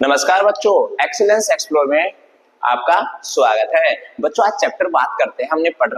नमस्कार बच्चों, excellence explore में आपका स्वागत है। बच्चों आज चैप्टर बात करते हैं। हमने पढ़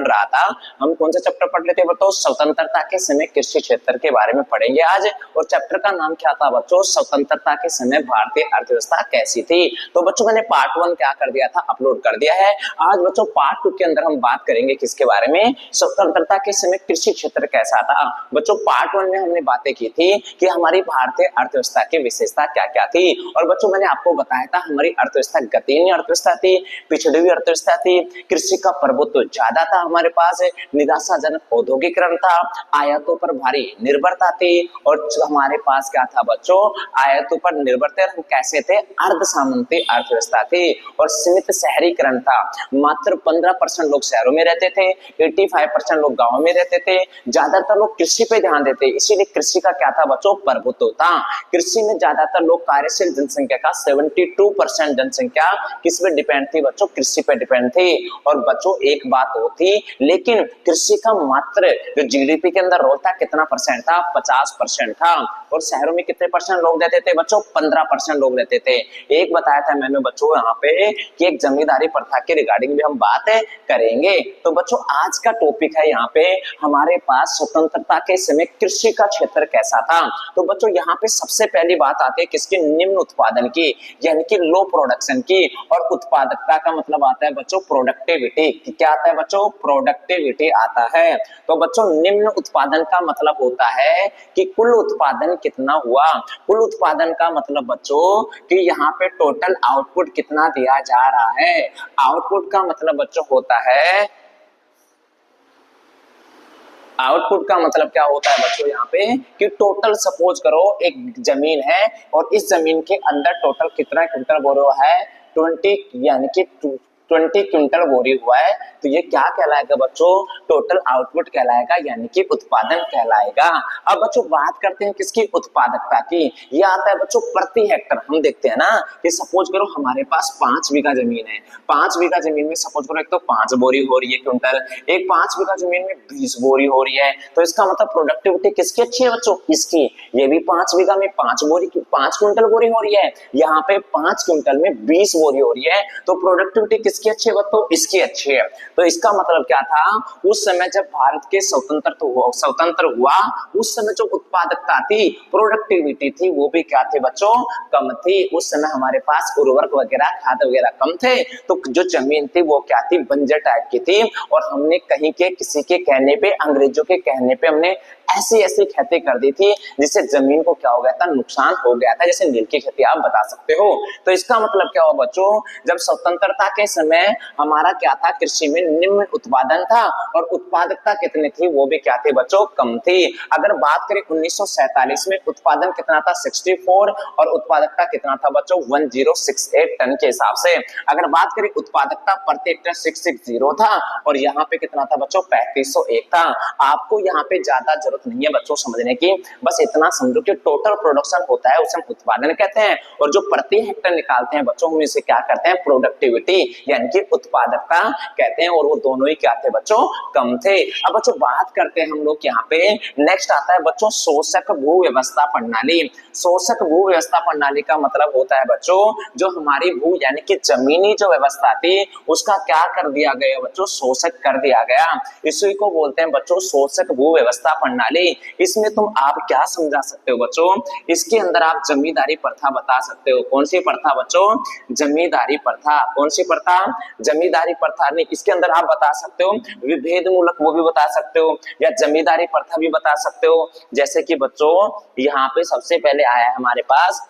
रहा था। हम कौन सा चैप्टर पढ़ लेते हैं बच्चों? स्वतंत्रता के समय कृषि क्षेत्र के बारे में पढ़ेंगे आज। और चैप्टर का नाम क्या था बच्चों? स्वतंत्रता के समय भारतीय अर्थव्यवस्था कैसी थी। तो बच्चों मैंने पार्ट 1 क्या कर दिया था, अपलोड कर दिया है। आज बच्चों पार्ट 2 के अंदर हम बात करेंगे किसके बारे में? स्वतंत्रता के समय कृषि क्षेत्र कैसा था। बच्चों पार्ट 1 में हमने बातें की थी कि हमारी भारतीय अर्थव्यवस्था की विशेषता क्या क्या थी। और बच्चों मैंने आपको बताया था हमारी अर्थव्यवस्था गतिहीन अर्थव्यवस्था थी, पिछड़ी हुई अर्थव्यवस्था थी, कृषि का प्रभुत्व ज्यादा था हमारे पास, निराशाजनक औद्योगिकरण था, आयातों पर भारी निर्भरता थी। और हमारे पास क्या था बच्चों? आयातों पर निर्भर थे। हम कैसे थे? अर्ध सामंती अर्थव्यवस्था थी। और सीमित शहरीकरण था। मात्र 15% लोग शहरों में रहते थे, 85% लोग गांवों में रहते थे। ज्यादातर लोग कृषि पे ध्यान देते, इसीलिए कृषि का क्या था बच्चों? प्रभुत्व था। कृषि में ज्यादातर लोग, कार्यशील जनसंख्या का 72% जनसंख्या किस पे डिपेंड थी बच्चों? कृषि पे डिपेंड थी। और बच्चों एक बात होती, लेकिन कृषि का मात्र जो जीडीपी के अंदर रोल था कितना परसेंट था? 50% था। और शहरों में कितने परसेंट लोग रहते थे बच्चों? 15% लोग रहते थे। एक बताया था मैंने बच्चों यहाँ पे कि एक जमींदारी प्रथा के रिगार्डिंग भी हम बात करेंगे। तो बच्चों आज का टॉपिक है यहाँ पे हमारे पास स्वतंत्रता के समय कृषि का क्षेत्र कैसा था। तो बच्चों यहाँ पे सबसे पहली बात आती है किसकी? निम्न उत्पादन की, यानी कि लो प्रोडक्शन की। और उत्पादकता का मतलब आता है बच्चों प्रोडक्टिविटी। क्या आता है बच्चों? प्रोडक्टिविटी आता है। तो बच्चों निम्न उत्पादन का मतलब होता है कि कुल उत्पादन कितना हुआ। कुल उत्पादन का मतलब बच्चों कि यहाँ पे टोटल आउटपुट कितना दिया जा रहा है। आउटपुट का मतलब बच्चों होता है, आउटपुट का मतलब क्या होता है बच्चों यहाँ पे कि टोटल, सपोज करो एक जमीन है और इस जमीन के अंदर टोटल कितना क्विंटल बोरा है? 20, यानी कि 20 क्विंटल बोरी हुआ है। तो ये क्या कहलाएगा बच्चों? टोटल आउटपुट कहलाएगा, यानी कि उत्पादन कहलाएगा। अब बच्चों बात करते हैं किसकी? उत्पादकता की। ये आता है बच्चों प्रति हेक्टर। हम देखते हैं ना कि सपोज करो हमारे पास 5 बीघा जमीन है। 5 बीघा जमीन में सपोज करो एक तो 5 बोरी हो रही है क्विंटल, एक 5 बीघा जमीन में 20 बोरी हो रही है। तो इसका मतलब प्रोडक्टिविटी किसकी अच्छी है बच्चों? इसकी। ये भी 5 बीघा में 5 क्विंटल बोरी हो रही है, यहाँ पे 5 क्विंटल में 20 बोरी हो रही है। तो प्रोडक्टिविटी किसकी अच्छी है बच्चों? इसकी अच्छी है। तो इसका मतलब क्या था? उस समय जब भारत के स्वतंत्र हुआ उस समय जो उत्पादकता थी, प्रोडक्टिविटी थी, वो भी क्या थी बच्चों? कम थी। उस समय हमारे पास उर्वरक वगैरह, खाद वगैरह कम थे। तो जो जमीन थी वो क्या थी? बंजर टाइप की थी। और हमने कहीं के किसी के कहने पे, अंग्रेजों के कहने पे हमने ऐसी खेती कर दी थी जिससे जमीन को क्या हो गया था? नुकसान हो गया था। जैसे नील की खेती आप बता सकते हो। तो इसका मतलब क्या हुआ बच्चों? जब स्वतंत्रता के समय हमारा क्या था? कृषि में निम्न उत्पादन था और उत्पादकता कितनी थी? वो भी क्या थी बच्चों? कम थी। अगर बात करें 1947 में उत्पादन कितना था? 64। और उत्पादकता कितना था बच्चों? 1068 टन के हिसाब से। अगर बात करें उत्पादकता प्रति हेक्टेयर 660 था। और यहाँ पे कितना था बच्चों? 3501 था। आपको यहाँ पे ज्यादा जरूरत नहीं है बच्चों समझने की, बस इतना समझो कि टोटल प्रोडक्शन होता है उसे हम उत्पादन कहते हैं। और जो प्रति हेक्टेयर निकालते हैं बच्चों, हम इसे क्या करते हैं? प्रोडक्टिविटी, यानी कि उत्पादकता कहते हैं। और वो दोनों ही क्या थे बच्चों? कम थे। अब बच्चों बात करते हैं हम लोग यहाँ पे, नेक्स्ट आता है बच्चों शोषक भू व्यवस्था प्रणाली। शोषक भू व्यवस्था प्रणाली का मतलब होता है बच्चों जो हमारी भू, यानी कि जमीनी जो व्यवस्था थी उसका क्या कर दिया गया बच्चों? शोषक कर दिया गया। इसी को बोलते हैं बच्चों शोषक भू व्यवस्था प्रणाली। इसमें तुम आप क्या समझा सकते हो बच्चों? इसके अंदर आप जमींदारी प्रथा बता सकते हो। कौन सी प्रथा बच्चों? जमींदारी प्रथा। कौन सी प्रथा? जमींदारी प्रथा। नहीं, इसके अंदर आप बता सकते हो विभेद मूलक, वो भी बता सकते हो, या जमींदारी प्रथा भी बता सकते हो। जैसे कि बच्चों यहाँ पे सबसे पहले आया है हमारे पास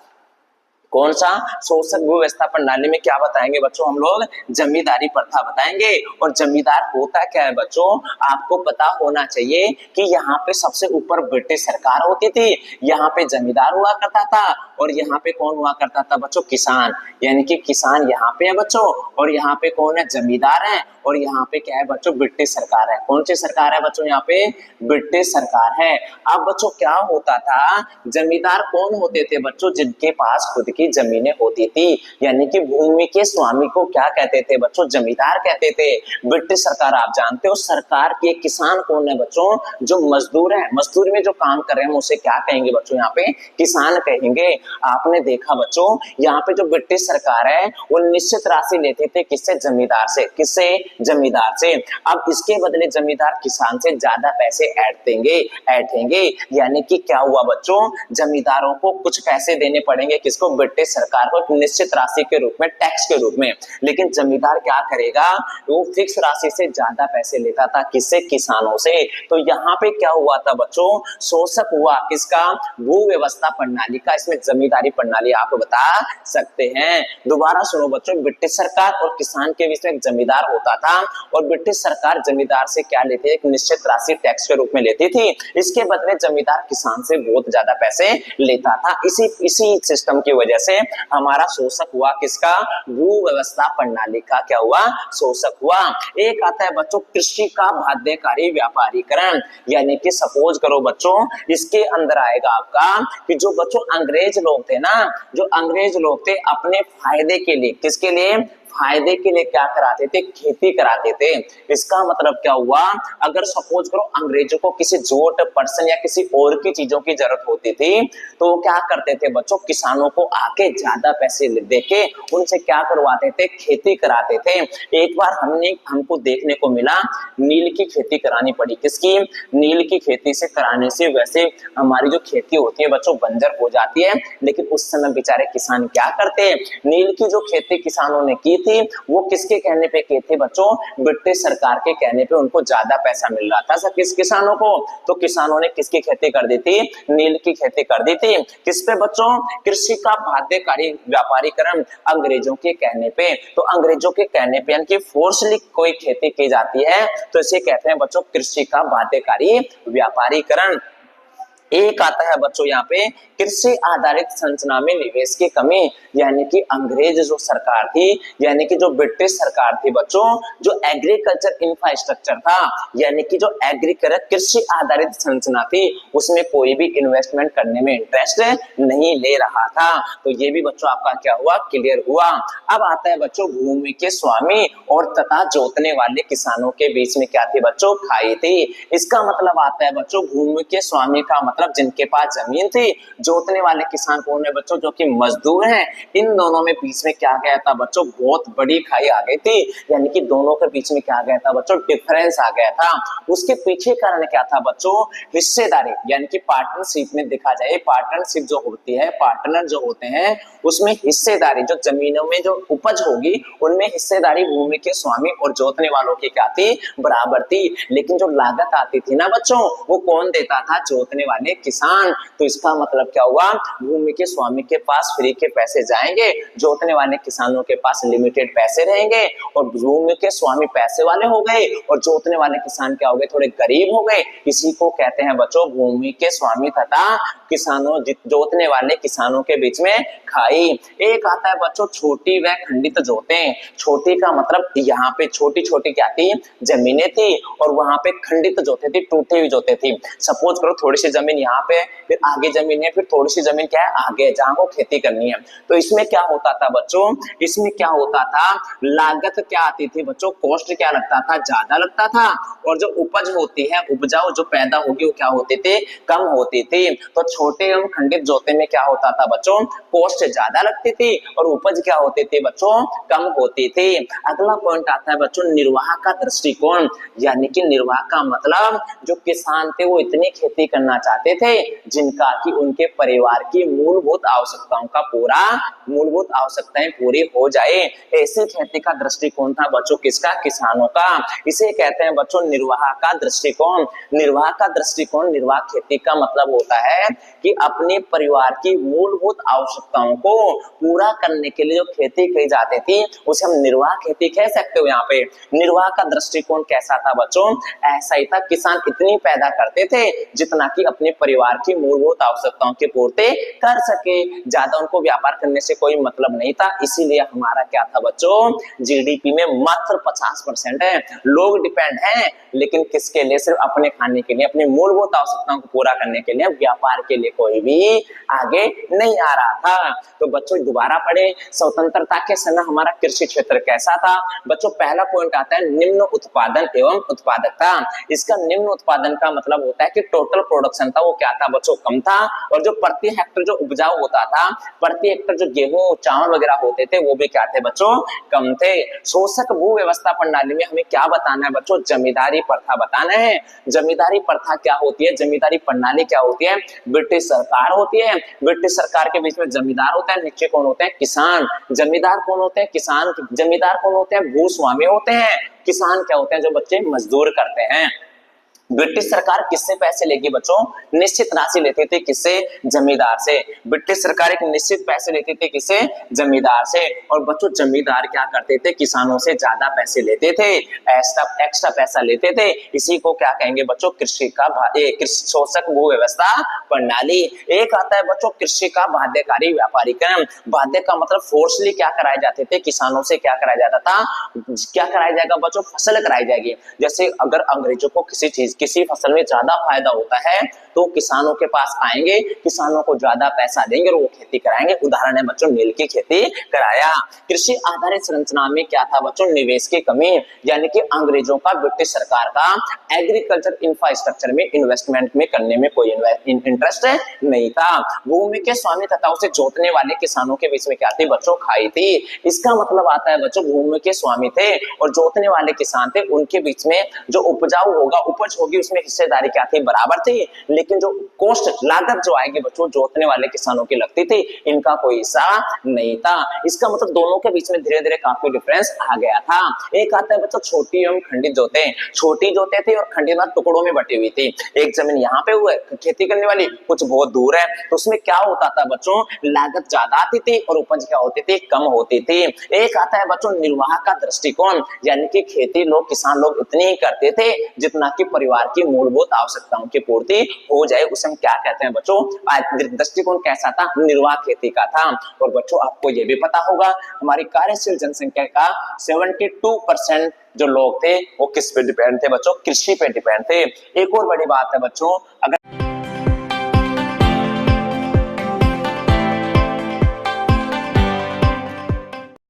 कौन सा? शोषक भू व्यवस्था प्रणाली में क्या बताएंगे बच्चों? हम लोग जमींदारी प्रथा बताएंगे। और जमींदार होता क्या है बच्चों? आपको पता होना चाहिए कि यहाँ पे सबसे ऊपर ब्रिटिश सरकार होती थी, यहाँ पे जमींदार हुआ करता था, और यहाँ पे कौन हुआ करता था बच्चों? किसान। यानी कि किसान यहाँ पे है बच्चों, और यहाँ पे कौन है? जमींदार है। और यहाँ पे क्या है बच्चों? ब्रिटिश सरकार है। कौन सी सरकार है बच्चों? यहाँ पे ब्रिटिश सरकार है। अब बच्चों क्या होता था? जमींदार कौन होते थे बच्चों? जिनके पास खुद की जमीनें होती थी, यानी कि भूमि के स्वामी को क्या कहते थे बच्चों, जमींदार कहते थे। ब्रिटिश सरकार, आप जानते हो सरकार के किसान कौन है बच्चों, जो मजदूर है, मजदूरी में जो काम कर रहे हैं उसे क्या कहेंगे बच्चों, यहाँ पे किसान कहेंगे। आपने देखा बच्चों यहाँ पे जो ब्रिटिश सरकार है वो निश्चित राशि लेते थे किससे, जमींदार से, किससे, जमींदार से। अब इसके बदले जमींदार किसान से ज्यादा पैसे ऐंठेंगे, यानी कि क्या हुआ बच्चों, जमींदारों को कुछ पैसे देने पड़ेंगे, किसको, ब्रिटिश सरकार को, एक निश्चित राशि के रूप में, टैक्स के रूप में। लेकिन जमींदार क्या करेगा, वो फिक्स राशि से ज्यादा पैसे लेता था, किससे, किसानों से। तो यहाँ पे क्या हुआ था बच्चों, शोषक हुआ किसका, भू व्यवस्था प्रणाली का। इसमें जमींदारी प्रणाली आप बता सकते हैं। दोबारा सुनो बच्चों, ब्रिटिश सरकार और किसान के बीच में एक जमींदार होता था और ब्रिटिश सरकार जमींदार से क्या लेती है, एक निश्चित राशि टैक्स के रूप में लेती थी। इसके बदले जमींदार किसान से बहुत ज्यादा पैसे लेता था। इसी सिस्टम की वजह से हमारा शोषक हुआ किसका, भू व्यवस्था प्रणाली का क्या हुआ, शोषक हुआ। एक आता है बच्चों कृषि का बाध्यकारी व्यापारीकरण, यानी कि सपोज करो बच्चों इसके अंदर आएगा आपका कि जो बच्चों अंग्रेज लोग थे ना, जो अंग्रेज लोग थे अपने फायदे के लिए, किसके लिए, फायदे के लिए क्या कराते थे, खेती कराते थे। इसका मतलब क्या हुआ, अगर सपोज करो अंग्रेजों को किसी जोट पर्सन या किसी और की चीजों की जरूरत होती थी तो वो क्या करते थे बच्चों, किसानों को आके ज्यादा पैसे देके उनसे क्या करवाते थे, खेती कराते थे। एक बार हमको देखने को मिला नील की खेती करानी पड़ी, किसकी, नील की खेती से कराने से वैसे हमारी जो खेती होती है बच्चों बंजर हो जाती है, लेकिन उस समय बेचारे किसान क्या करते, नील की जो खेती किसानों ने की थी वो किसके कहने पे की थी बच्चों, ब्रिटिश सरकार के कहने पे। उनको ज्यादा पैसा मिल रहा था किस किसानों को, तो किसानों ने किसकी खेती कर दी थी, नील की खेती कर दी थी। किस पे बच्चों, कृषि का बाध्यकारी व्यापारीकरण, अंग्रेजों के कहने पे। तो अंग्रेजों के कहने पे यानी कि फोर्सली कोई खेती की जाती है तो इसे कहते हैं बच्चों कृषि का बाध्यकारी व्यापारीकरण। एक आता है बच्चों यहाँ पे कृषि आधारित संरचना में निवेश की कमी, यानी कि अंग्रेज जो सरकार थी, यानी कि जो ब्रिटिश सरकार थी बच्चों, जो एग्रीकल्चर इंफ्रास्ट्रक्चर था, यानी कि जो एग्रीकल्चर कृषि आधारित संरचना थी उसमें कोई भी इन्वेस्टमेंट करने में इंटरेस्ट नहीं ले रहा था। तो ये भी बच्चों आपका क्या हुआ, क्लियर हुआ। अब आता है बच्चों भूमि के स्वामी और तथा जोतने वाले किसानों के बीच में क्या थी बच्चों, खाई थी। इसका मतलब आता है बच्चों भूमि के स्वामी का मतलब जिनके पास जमीन थी, जोतने वाले किसान कौन है बच्चों, जो कि मजदूर हैं। इन दोनों में बीच में क्या गया था बच्चों, बहुत बड़ी खाई आ गई थी, यानी कि दोनों के बीच में क्या गया था बच्चों, डिफरेंस आ गया था। उसके पीछे कारण क्या था बच्चों, हिस्सेदारी, यानी कि पार्टनरशिप में देखा जाए, पार्टनरशिप जो होती है, पार्टनर जो होते हैं उसमें हिस्सेदारी, जो जमीनों में जो उपज होगी उनमें हिस्सेदारी भूमि के स्वामी और जोतने वालों की क्या थी, बराबर थी। लेकिन जो लागत आती थी ना बच्चों वो कौन देता था, जोतने वाले किसान। तो इसका मतलब क्या हुआ, भूमि के स्वामी के पास फ्री के पैसे जाएंगे, जोतने वाले किसानों के पास लिमिटेड पैसे रहेंगे, और भूमि के स्वामी पैसे वाले हो गए और जोतने वाले किसान क्या हो गए, थोड़े गरीब हो गए। इसी को कहते हैं बच्चों भूमि के स्वामी तथा किसानों, जोतने वाले किसानों के बीच में खाई। एक आता है बच्चों छोटी व खंडित जोतें। छोटी का मतलब यहाँ पे छोटी छोटी क्या थी, जमीनें थी, और वहां पे खंडित जोते थी, टूटी हुई जोते थी। सपोज करो थोड़ी सी जमीन यहाँ पे, फिर आगे जमीन है, फिर थोड़ी सी जमीन क्या है आगे, जहां को खेती करनी है। तो इसमें क्या होता था बच्चों, इसमें क्या होता था, लागत क्या आती थी बच्चों, कॉस्ट क्या लगता था, ज्यादा लगता था, और जो उपज होती है, उपजाऊ जो पैदा होगी वो क्या होती थी, कम होती थी। तो छोटे एवं खंडित जोते में क्या होता था बच्चों, कॉस्ट ज्यादा लगती थी और उपज क्या होती थी बच्चों, कम होती थी। अगला पॉइंट आता है बच्चों निर्वाह का दृष्टिकोण, यानी कि निर्वाह का मतलब जो किसान थे वो इतनी खेती करना चाहते थे जिनका कि उनके परिवार की मूलभूत आवश्यकताओं का मूलभूत आवश्यकताएं पूरी हो जाए। ऐसी खेती का दृष्टिकोण था बच्चों किसका, किसानों का। इसे कहते हैं बच्चों निर्वाह का दृष्टिकोण। निर्वाह का दृष्टिकोण, निर्वाह खेती का मतलब होता है कि अपने परिवार की मूलभूत आवश्यकताओं को पूरा करने के लिए जो खेती की जाती थी उसे हम निर्वाह खेती कह सकते हो। यहाँ पे निर्वाह का दृष्टिकोण कैसा था बच्चों, ऐसा ही था, किसान इतनी पैदा करते थे जितना कि अपने परिवार की मूलभूत आवश्यकताओं की पूर्ति कर सके। ज्यादा उनको व्यापार करने से कोई मतलब नहीं था, इसीलिए हमारा क्या था बच्चों, जीडीपी में मात्र 50% है लोग डिपेंड हैं, लेकिन किसके लिए, सिर्फ अपने खाने के लिए, अपनी मूलभूत आवश्यकताओं को पूरा करने के लिए, व्यापार के लिए कोई भी आगे नहीं आ रहा था। तो बच्चों दोबारा पढ़े, स्वतंत्रता के समय हमारा कृषि क्षेत्र कैसा था। बच्चों पहला पॉइंट आता है निम्न उत्पादन एवं उत्पादकता। इसका निम्न उत्पादन का मतलब होता है कि टोटल प्रोडक्शन था वो क्या था बच्चों, कम था, और जो प्रति हेक्टर जो उपजाऊ होता था, प्रति हेक्टर जो गेहूं चावल वगैरह होते थे वो भी क्या थे बच्चों, कम थे। शोषक भू व्यवस्था प्रणाली में हमें क्या बताना है बच्चों, जमींदारी प्रथा बताना है। जमींदारी प्रथा क्या होती है, जमींदारी प्रणाली क्या होती है, ब्रिटिश सरकार होती है, ब्रिटिश सरकार के बीच में जमींदार होता है, नीचे कौन होते हैं, किसान। जमींदार कौन होते हैं, किसान। जमींदार कौन होते हैं, भूस्वामी होते हैं। किसान क्या होते हैं, जो बच्चे मजदूर करते हैं। ब्रिटिश सरकार किससे पैसे लेगी बच्चों, निश्चित राशि लेती थी, किससे, जमींदार से। ब्रिटिश सरकार एक निश्चित पैसे लेती थी, किससे, जमींदार से। और बच्चों जमींदार क्या करते थे, किसानों से ज्यादा पैसे लेते थे, एक्स्ट्रा पैसा लेते थे। इसी को क्या कहेंगे बच्चों, कृषि का शोषक भू व्यवस्था प्रणाली। एक आता है बच्चों कृषि का बाध्यकारी व्यापारीकरण। बाध्य का मतलब फोर्सली क्या कराए जाते थे, किसानों से क्या कराया जाता था, क्या कराया जाएगा बच्चों, फसल कराई जाएगी। जैसे अगर अंग्रेजों को किसी फसल में ज्यादा फायदा होता है तो किसानों के पास आएंगे, किसानों को ज्यादा पैसा देंगे और वो खेती कराएंगे। उदाहरण है बच्चों नील की खेती कराया। कृषि आधारित संरचना में क्या था बच्चों, निवेश की कमी, यानी कि अंग्रेजों का, ब्रिटिश सरकार का एग्रीकल्चर इंफ्रास्ट्रक्चर में इन्वेस्टमेंट में करने में कोई इंटरेस्ट नहीं था। भूमि के स्वामी तथा उसे जोतने वाले किसानों के बीच में क्या थी बच्चों, खाई थी। इसका मतलब आता है बच्चों भूमि के स्वामी थे और जोतने वाले किसान थे, उनके बीच में जो उपजाऊ होगा, उपज होगी, उसमें हिस्सेदारी क्या थी, बराबर थी। लेकिन जो कॉस्ट, लागत जो आएगी बच्चों जोतने वाले किसानों की लगती थी, इनका कोई हिस्सा नहीं था। इसका मतलब दोनों के बीच में धीरे धीरे काफी डिफरेंस आ गया था। एक आता है बच्चों छोटी एवं खंडित जोते। छोटी जोते थे और खंडित टुकड़ों में बटी हुई थी। एक जमीन यहाँ पे हुए खेती करने वाली, कुछ बहुत दूर है, तो उसमें क्या होता था बच्चों, लागत ज्यादा आती थी और उपज क्या होती थी, कम होती थी। एक आता है बच्चों निर्वाह का दृष्टिकोण, यानी कि खेती लोग, किसान लोग इतनी ही करते थे जितना कि परिवार की मूलभूत आवश्यकताओं की पूर्ति हो जाए। उसे हम क्या कहते हैं बच्चों, दृष्टिकोण कैसा था, निर्वाह खेती का था। और बच्चों आपको यह भी पता होगा हमारी कार्यशील जनसंख्या का 72% जो लोग थे वो किस पे डिपेंड थे बच्चों, कृषि पे डिपेंड थे। एक और बड़ी बात है बच्चों, अगर